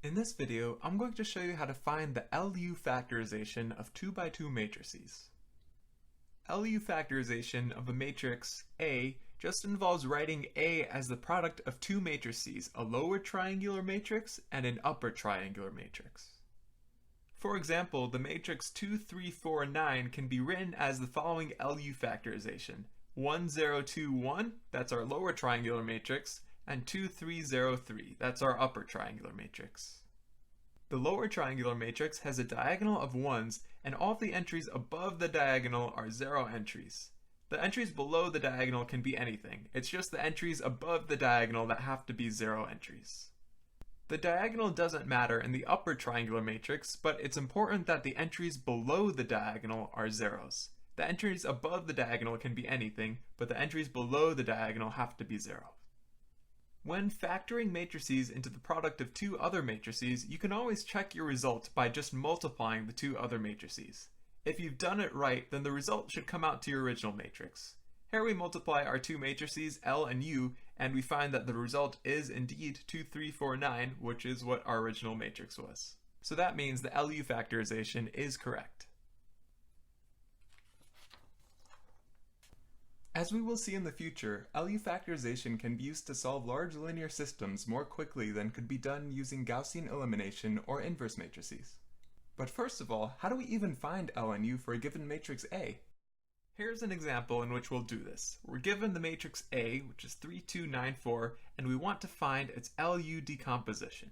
In this video, I'm going to show you how to find the LU factorization of 2x2 matrices. LU factorization of a matrix A just involves writing A as the product of two matrices, a lower triangular matrix and an upper triangular matrix. For example, the matrix 2, 3, 4, 9 can be written as the following LU factorization. 1, 0, 2, 1, that's our lower triangular matrix, and 2, 3, 0, 3, that's our upper triangular matrix. The lower triangular matrix has a diagonal of 1s, and all of the entries above the diagonal are 0 entries. The entries below the diagonal can be anything, it's just the entries above the diagonal that have to be 0 entries. The diagonal doesn't matter in the upper triangular matrix, but it's important that the entries below the diagonal are zeros. The entries above the diagonal can be anything, but the entries below the diagonal have to be 0. When factoring matrices into the product of two other matrices, you can always check your result by just multiplying the two other matrices. If you've done it right, then the result should come out to your original matrix. Here we multiply our two matrices, L and U, and we find that the result is indeed 2, 3, 4, 9, which is what our original matrix was. So that means the LU factorization is correct. As we will see in the future, LU factorization can be used to solve large linear systems more quickly than could be done using Gaussian elimination or inverse matrices. But first of all, how do we even find L and U for a given matrix A? Here's an example in which we'll do this. We're given the matrix A, which is 3, 2, 9, 4, and we want to find its LU decomposition.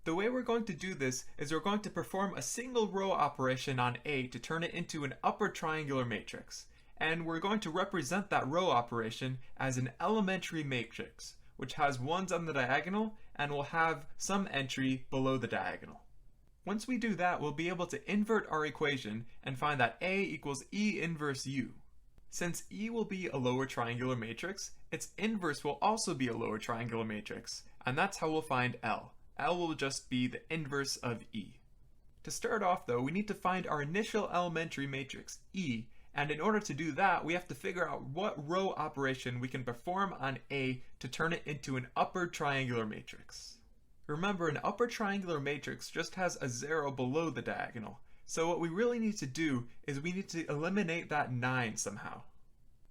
The way we're going to do this is we're going to perform a single row operation on A to turn it into an upper triangular matrix. And we're going to represent that row operation as an elementary matrix, which has 1s on the diagonal and will have some entry below the diagonal. Once we do that, we'll be able to invert our equation and find that A equals E inverse U. Since E will be a lower triangular matrix, its inverse will also be a lower triangular matrix, and that's how we'll find L. L will just be the inverse of E. To start off though, we need to find our initial elementary matrix, E, and in order to do that, we have to figure out what row operation we can perform on A to turn it into an upper triangular matrix. Remember, an upper triangular matrix just has a 0 below the diagonal, so what we really need to do is we need to eliminate that 9 somehow.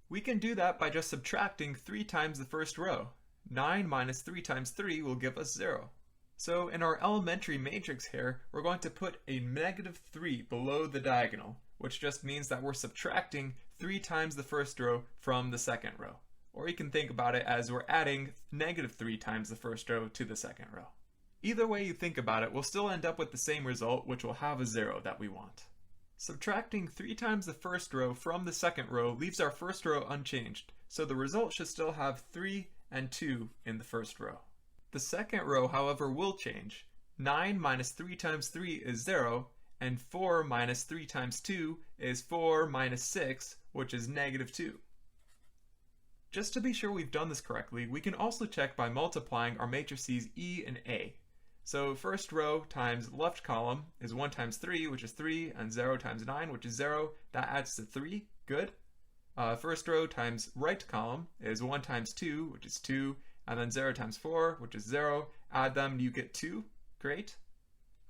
We can do that by just subtracting 3 times the first row. 9 minus 3 times 3 will give us 0. So in our elementary matrix here, we're going to put a -3 below the diagonal, which just means that we're subtracting 3 times the first row from the second row. Or you can think about it as we're adding -3 times the first row to the second row. Either way you think about it, we'll still end up with the same result, which will have a 0 that we want. Subtracting 3 times the first row from the second row leaves our first row unchanged, so the result should still have 3 and 2 in the first row. The second row, however, will change. 9 minus 3 times 3 is 0, and 4 minus 3 times 2 is 4 minus 6, which is -2. Just to be sure we've done this correctly, we can also check by multiplying our matrices E and A. So first row times left column is 1 times 3, which is 3, and 0 times 9, which is 0. That adds to 3. Good. First row times right column is 1 times 2, which is 2, and then 0 times 4, which is 0. Add them, you get 2. Great.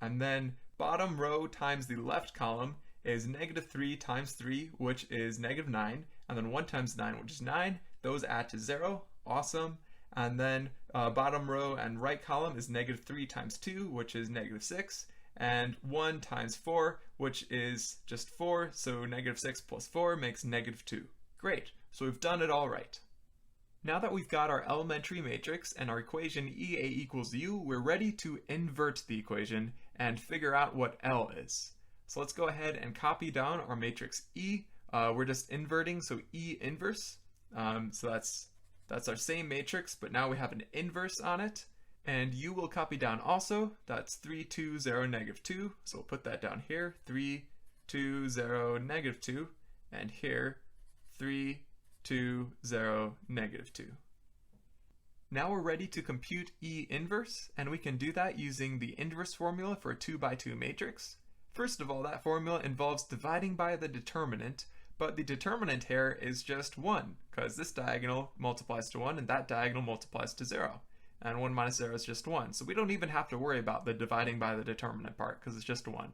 And then bottom row times the left column is -3 times 3, which is -9, and then 1 times 9, which is 9. Those add to 0. Awesome. And then bottom row and right column is -3 times 2, which is -6, and 1 times 4, which is just 4, so -6 plus 4 makes -2. Great, so we've done it all right. Now that we've got our elementary matrix and our equation EA equals U, we're ready to invert the equation and figure out what L is. So let's go ahead and copy down our matrix E. We're just inverting, so E inverse. So that's our same matrix, but now we have an inverse on it. And U will copy down also. That's 3, 2, 0, -2. So we'll put that down here. 3, 2, 0, -2. And here, 3, 2, 0, -2. Now we're ready to compute E inverse, and we can do that using the inverse formula for a 2x2 matrix. First of all, that formula involves dividing by the determinant, but the determinant here is just 1, because this diagonal multiplies to 1 and that diagonal multiplies to 0. and 1 minus 0 is just 1. So we don't even have to worry about the dividing by the determinant part because it's just 1.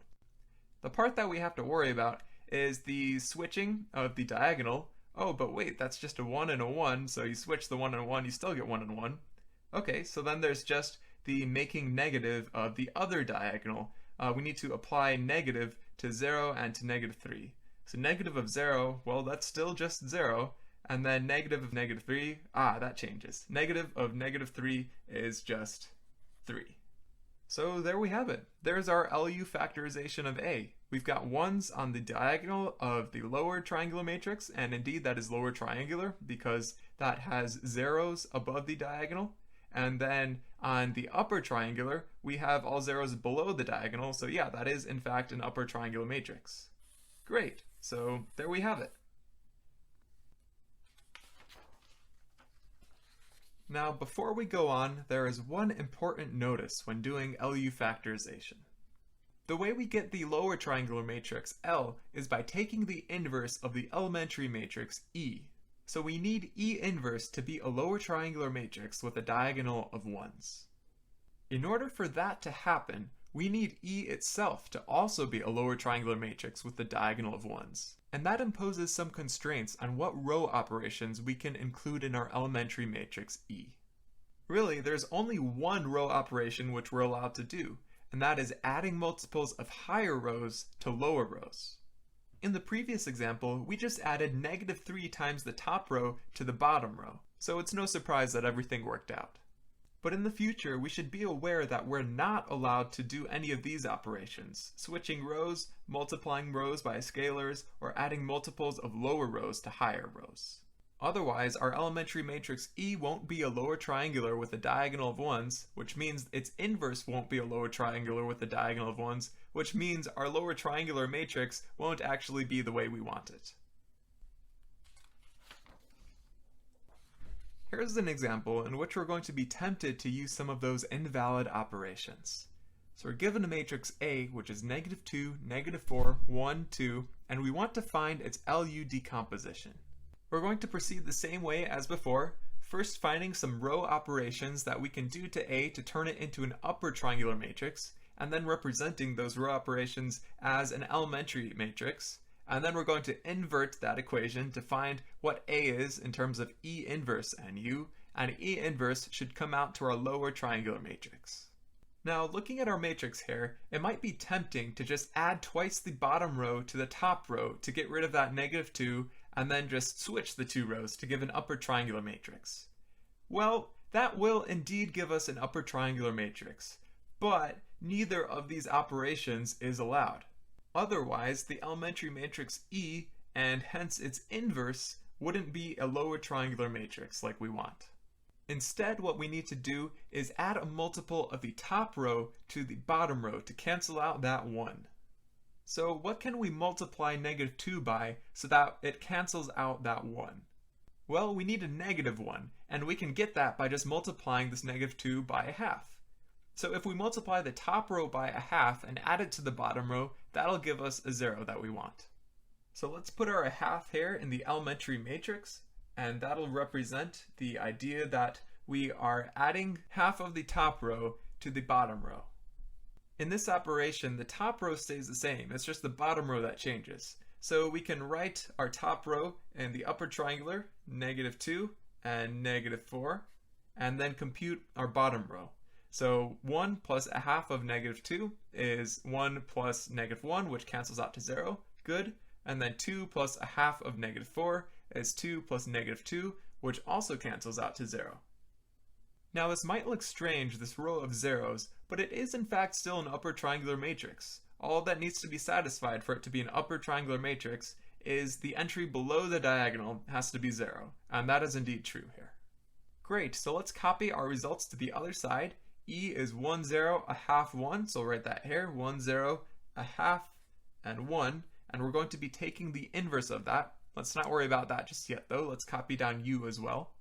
The part that we have to worry about is the switching of the diagonal. Oh, but wait, that's just a 1 and a 1, so you switch the 1 and 1, you still get 1 and 1. Okay, so then there's just the making negative of the other diagonal. We need to apply negative to 0 and to negative 3. So negative of 0, well, that's still just 0. And then negative of negative 3, that changes. Negative of negative 3 is just 3. So there we have it. There's our LU factorization of A. We've got 1s on the diagonal of the lower triangular matrix, and indeed that is lower triangular because that has zeros above the diagonal. And then on the upper triangular, we have all zeros below the diagonal, so yeah, that is in fact an upper triangular matrix. Great, so there we have it. Now, before we go on, there is one important notice when doing LU factorization. The way we get the lower triangular matrix L is by taking the inverse of the elementary matrix E. So we need E inverse to be a lower triangular matrix with a diagonal of 1s. In order for that to happen, we need E itself to also be a lower triangular matrix with a diagonal of 1s. And that imposes some constraints on what row operations we can include in our elementary matrix E. Really, there's only one row operation which we're allowed to do, and that is adding multiples of higher rows to lower rows. In the previous example, we just added negative 3 times the top row to the bottom row, so it's no surprise that everything worked out. But in the future, we should be aware that we're not allowed to do any of these operations, switching rows, multiplying rows by scalars, or adding multiples of lower rows to higher rows. Otherwise, our elementary matrix E won't be a lower triangular with a diagonal of 1s, which means its inverse won't be a lower triangular with a diagonal of 1s, which means our lower triangular matrix won't actually be the way we want it. Here's an example in which we're going to be tempted to use some of those invalid operations. So we're given a matrix A, which is negative 2, negative 4, 1, 2, and we want to find its LU decomposition. We're going to proceed the same way as before, first finding some row operations that we can do to A to turn it into an upper triangular matrix, and then representing those row operations as an elementary matrix. And then we're going to invert that equation to find what A is in terms of E inverse NU, and E inverse should come out to our lower triangular matrix. Now, looking at our matrix here, it might be tempting to just add twice the bottom row to the top row to get rid of that negative 2, and then just switch the 2 rows to give an upper triangular matrix. Well, that will indeed give us an upper triangular matrix, but neither of these operations is allowed. Otherwise, the elementary matrix E, and hence its inverse, wouldn't be a lower triangular matrix like we want. Instead, what we need to do is add a multiple of the top row to the bottom row to cancel out that 1. So what can we multiply negative 2 by so that it cancels out that 1? Well, we need a negative 1, and we can get that by just multiplying this negative 2 by a half. So if we multiply the top row by a half and add it to the bottom row, that'll give us a 0 that we want. So let's put our half here in the elementary matrix, and that'll represent the idea that we are adding half of the top row to the bottom row. In this operation, the top row stays the same, it's just the bottom row that changes. So we can write our top row in the upper triangular, negative 2 and negative 4, and then compute our bottom row. So 1 plus a half of negative 2 is 1 plus negative 1, which cancels out to 0. Good. And then 2 plus a half of negative 4 is 2 plus negative 2, which also cancels out to 0. Now this might look strange, this row of zeros, but it is in fact still an upper triangular matrix. All that needs to be satisfied for it to be an upper triangular matrix is the entry below the diagonal has to be 0, and that is indeed true here. Great, so let's copy our results to the other side. E is 1, 0, a half, 1, so we'll write that here, 1, 0, a half, and 1, and we're going to be taking the inverse of that. Let's not worry about that just yet though, let's copy down U as well.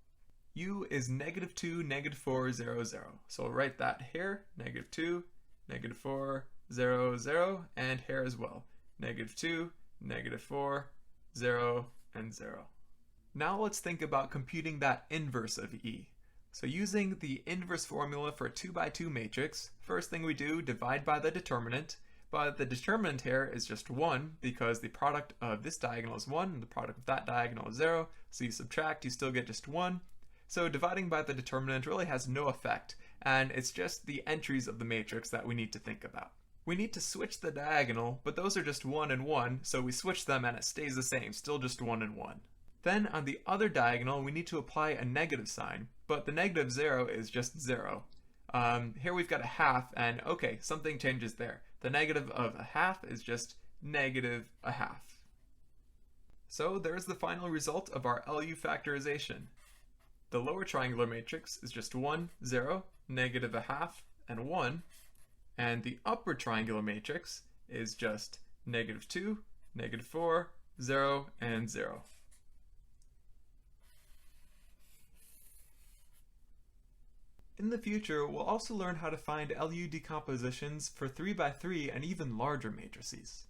U is negative 2, negative 4, 0, 0, so we'll write that here, negative 2, negative 4, 0, 0, and here as well, negative 2, negative 4, 0, and 0. Now let's think about computing that inverse of E. So using the inverse formula for a 2 by 2 matrix, first thing we do, divide by the determinant. But the determinant here is just 1 because the product of this diagonal is 1 and the product of that diagonal is 0. So you subtract, you still get just 1. So dividing by the determinant really has no effect, and it's just the entries of the matrix that we need to think about. We need to switch the diagonal, but those are just 1 and 1, so we switch them and it stays the same, still just 1 and 1. Then on the other diagonal, we need to apply a negative sign, but the negative 0 is just 0. Here we've got a half, and okay, something changes there. The negative of a half is just negative a half. So there's the final result of our LU factorization. The lower triangular matrix is just 1, 0, negative a half, and 1. And the upper triangular matrix is just negative 2, negative 4, 0, and 0. In the future, we'll also learn how to find LU decompositions for 3 by 3 and even larger matrices.